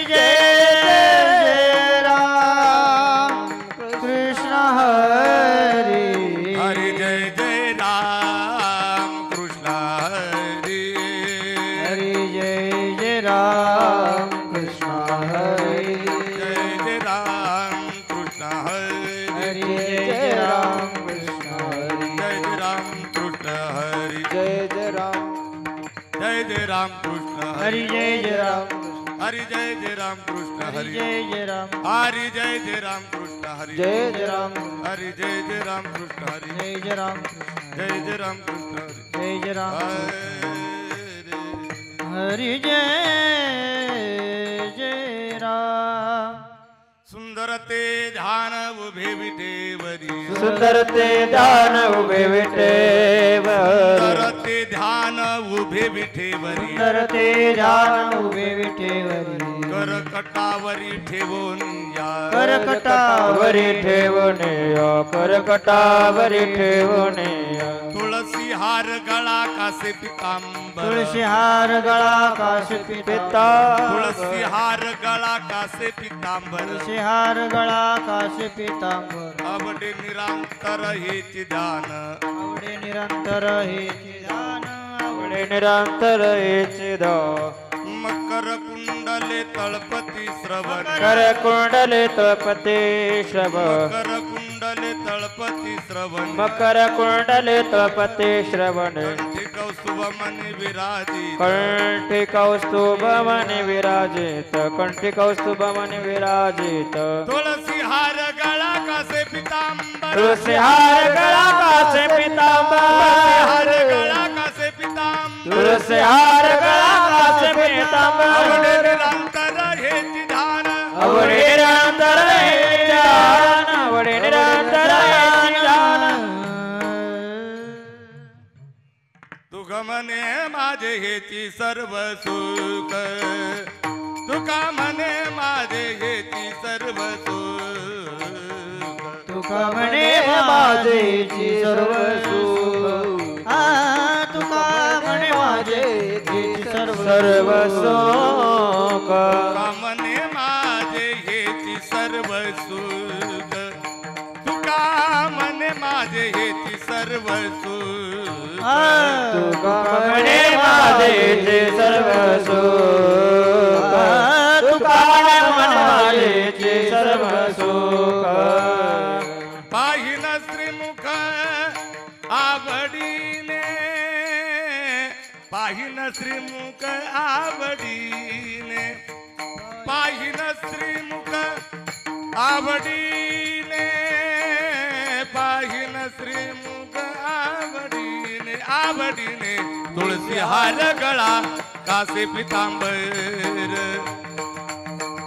जय जय राम कृष्ण हरि हरि जय जय राम कृष्ण हरि हरि जय जय राम कृष्ण हरि जय जय राम कृष्ण हरि हरि जय जय राम कृष्ण हरि जय जय राम कृष्ण हरि जय जय राम जय जय राम कृष्ण हरि जय जय राम हरि जय जय राम कृष्ण हरि हरि जय जय राम हरि जय जय राम कृष्ण हरि जय जय राम हरि जय जय राम कृष्ण हरि जय जय राम जय जय राम कृष्ण हरि जय जय राम हरे हरि जय जय राम सुंदर ते ध्यान उभे विठेवरी सुंदर ते ध्यान उभे विठेवर सुंदर ते ध्यान उभे विठेवरी सुंदर ते ध्यान उभे विठेवरी करकटावरी ठेवून या करकटावरी ठेवणे करकटावरी ठेवणे तुळसी हार गळा कासे पितांबर तुळशी हार गळा काश पिता तुळसी हार गळा कासे पितांबर तुळशी हार गळा काश पितांबर अवडे निरांतर हेचे ध्यान आवडे निरंतर हे ध्यान आवडे निरंतर हेचे मकर कुंडले तळपती श्रवण कर कुंडले तळपते श्रवण मकर कुंडले तळपती श्रवण मकर कुंडले तळपते श्रवण कंठी कौस्तुभ मनी विराजित कंठी कौस्तुभ मनी विराजित कंठी कौस्तुभ मनी विराजित तुळसी हार गळा कासे पितांबर तुळशी हार गळा कासे पितांबर हार गळा कासे पितांबर तुळशी हार गळा कासे पितांबर आवडे निरंतर हेची ध्यान आवडे निरंतर हे ध्यान आवडे निरंतर हे ध्यान तुका म्हणे माझे हेची सर्व सुख तुका म्हणे माझे हेची सर्व सुख तुका म्हणे माझेची सर्व सुख तुका म्हणे माझेची सर्व सुख तुका म्हणे माझे हेची सर्व सुख तुका म्हणे माझे हेची सर्व सुख तुका म्हणे माझेची सर्व सुख तुका म्हणे माझेची सर्व सुख पाहिन श्रीमुख आवडीने पाहिन श्रीमुख आवडीने पाहिन श्रीमुख आवडीने पाहिन श्रीमुख आवडीने आवडीने तुळसी हार गळा कासे पितांबर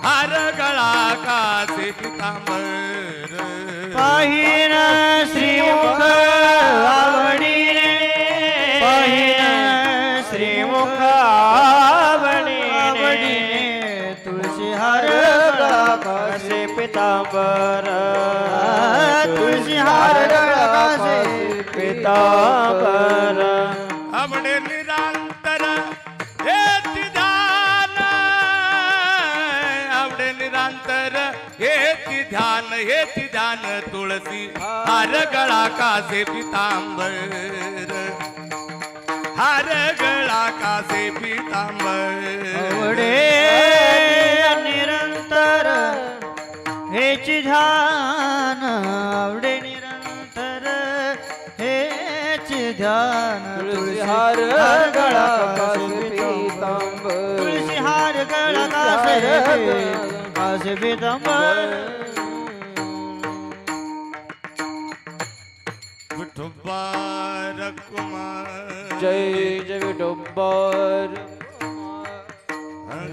हार गळा कासे पितांबर पाहिन श्रीमुख आवडीने पाहिन श्रीमुख आवडीने तुळशी हार गळा कासे पितांबर तुळशी हार गळा कासे पितांबर आवडे निरांतर हेच ध्यान आवडे निरांतर हेच ध्यान तुळसी हार गळा कासे पितांबर हार गळा कासे पितांबर आवडे निरंतर हेच ध्यान आवडे निरंतर हेच ध्यान तुळसी हार गळा कासे पितांबर तुळशी हार गळा कासे पितांबर विठोबा रकुमार जय जय विठोबर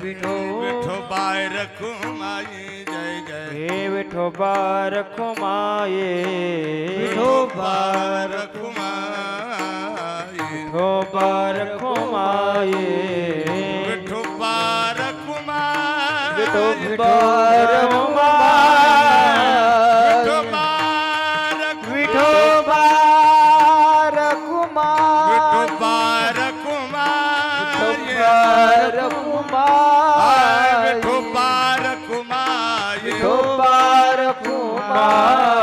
विठोबा रकुमाई जय जय हे विठोबा रखुमाये विठोबा रकुमाई विठोबा रखुमाये विठोबा रकुमाई विठोबा रखुमाये विठोबा रखुमाये विठोबा रकुमाई रखुमाये विठोबा माये